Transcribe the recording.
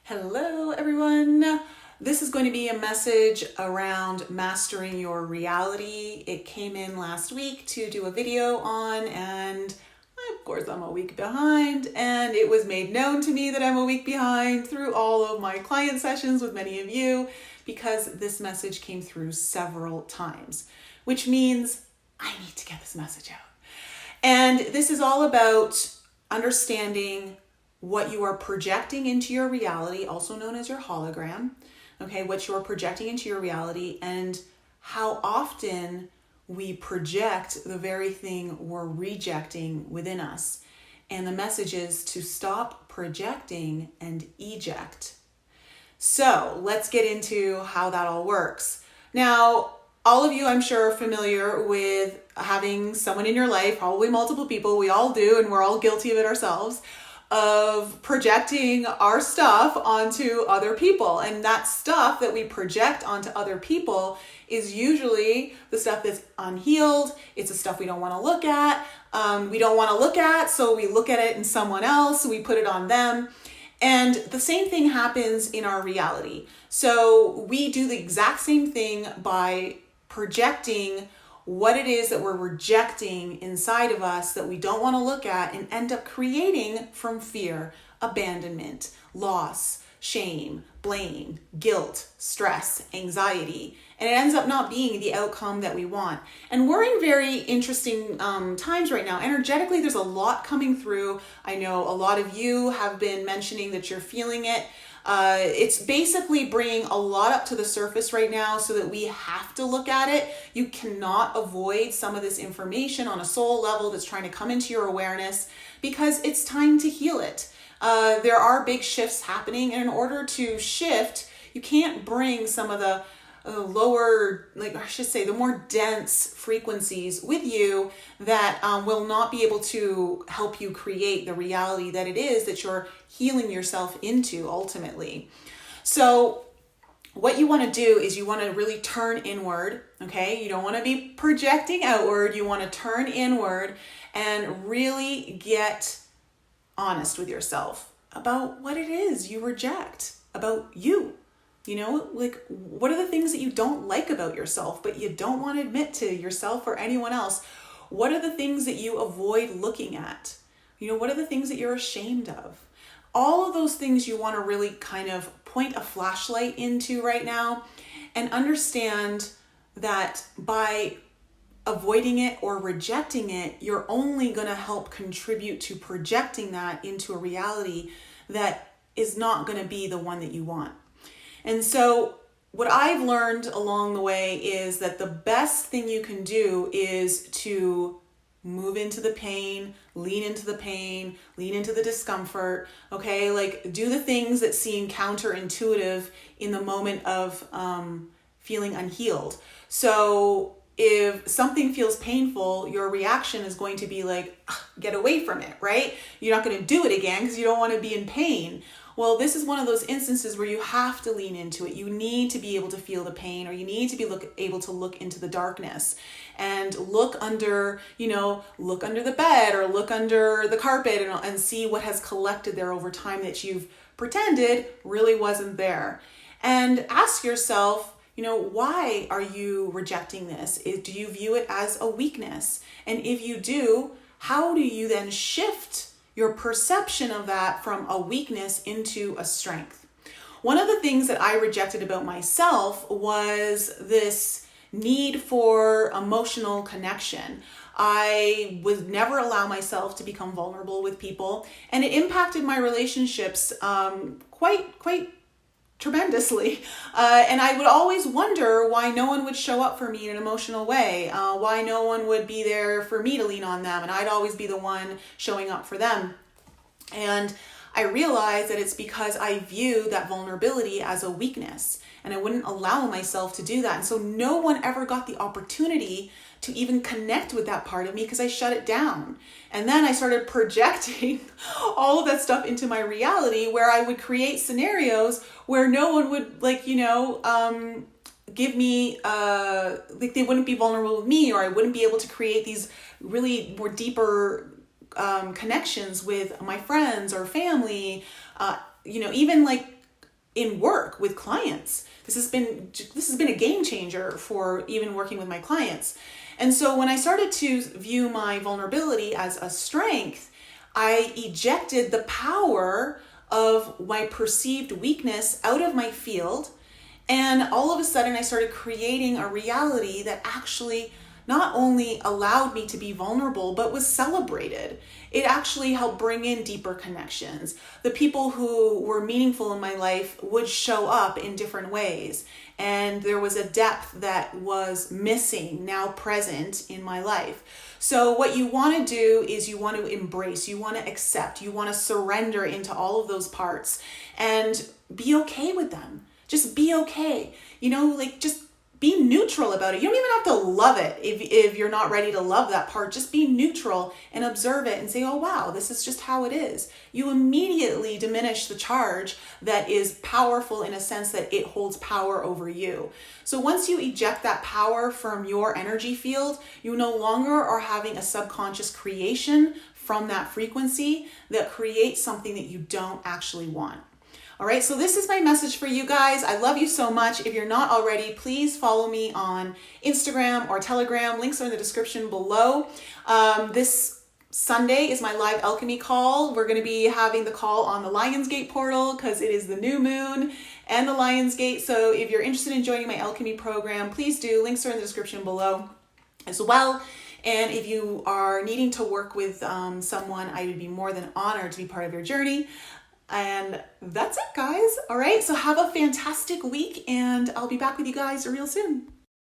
Hello, everyone. This is going to be a message around mastering your reality. It came in last week to do a video on, and of course, I'm a week behind, and it was made known to me that I'm a week behind through all of my client sessions with many of you because this message came through several times, which means I need to get this message out. And this is all about understanding what you are projecting into your reality, also known as your hologram, okay, what you're projecting into your reality, and how often we project the very thing we're rejecting within us. And the message is to stop projecting and eject. So let's get into how that all works. Now, all of you, I'm sure, are familiar with having someone in your life, probably multiple people, we all do, and we're all guilty of it ourselves, of projecting our stuff onto other people. And that stuff that we project onto other people is usually the stuff that's unhealed. It's the stuff we don't want to look at. We don't want to look at, so we look at it in someone else, we put it on them. And the same thing happens in our reality. So we do the exact same thing by projecting what it is that we're rejecting inside of us that we don't want to look at and end up creating from fear, abandonment, loss, shame, blame, guilt, stress, anxiety. And it ends up not being the outcome that we want. And we're in very interesting times right now. Energetically, there's a lot coming through. I know a lot of you have been mentioning that you're feeling it. It's basically bringing a lot up to the surface right now so that we have to look at it. You cannot avoid some of this information on a soul level that's trying to come into your awareness because it's time to heal it. There are big shifts happening, and in order to shift, you can't bring some of the lower, the more dense frequencies with you that will not be able to help you create the reality that it is that you're healing yourself into ultimately. So what you want to do is you want to really turn inward, okay? You don't want to be projecting outward. You want to turn inward and really get honest with yourself about what it is you reject about you. You know, like, what are the things that you don't like about yourself, but you don't want to admit to yourself or anyone else? What are the things that you avoid looking at? You know, what are the things that you're ashamed of? All of those things you want to really kind of point a flashlight into right now and understand that by avoiding it or rejecting it, you're only going to help contribute to projecting that into a reality that is not going to be the one that you want. And so what I've learned along the way is that the best thing you can do is to move into the pain, lean into the discomfort, okay? Like, do the things that seem counterintuitive in the moment of feeling unhealed. So if something feels painful, your reaction is going to be like, get away from it, right? You're not going to do it again because you don't want to be in pain. Well, this is one of those instances where you have to lean into it. You need to be able to feel the pain, or you need to be able to look into the darkness and look under the bed or look under the carpet and see what has collected there over time that you've pretended really wasn't there. And ask yourself, why are you rejecting this? Do you view it as a weakness? And if you do, how do you then shift your perception of that from a weakness into a strength? One of the things that I rejected about myself was this need for emotional connection. I would never allow myself to become vulnerable with people, and it impacted my relationships quite tremendously. And I would always wonder why no one would show up for me in an emotional way, why no one would be there for me to lean on them, and I'd always be the one showing up for them. And I realized that it's because I view that vulnerability as a weakness, and I wouldn't allow myself to do that. And so no one ever got the opportunity to even connect with that part of me because I shut it down. And then I started projecting all of that stuff into my reality, where I would create scenarios where no one would give me, they wouldn't be vulnerable with me, or I wouldn't be able to create these really more deeper connections with my friends or family, even like in work with clients. This has been a game changer for even working with my clients. And so when I started to view my vulnerability as a strength, I ejected the power of my perceived weakness out of my field. And all of a sudden I started creating a reality that actually not only allowed me to be vulnerable, but was celebrated. It actually helped bring in deeper connections. The people who were meaningful in my life would show up in different ways. And there was a depth that was missing, now present in my life. So what you want to do is you want to embrace, you want to accept, you want to surrender into all of those parts and be okay with them. Just be okay. Just be neutral about it. You don't even have to love it if you're not ready to love that part. Just be neutral and observe it and say, oh, wow, this is just how it is. You immediately diminish the charge that is powerful in a sense that it holds power over you. So once you eject that power from your energy field, you no longer are having a subconscious creation from that frequency that creates something that you don't actually want. All right, so this is my message for you guys. I love you so much. If you're not already, please follow me on Instagram or Telegram. Links are in the description below. This Sunday is my live alchemy call. We're going to be having the call on the Lionsgate portal because it is the new moon and the Lionsgate. So if you're interested in joining my alchemy program, please do. Links are in the description below as well. And if you are needing to work with someone, I would be more than honored to be part of your journey. And that's it, guys. All right, so have a fantastic week, and I'll be back with you guys real soon.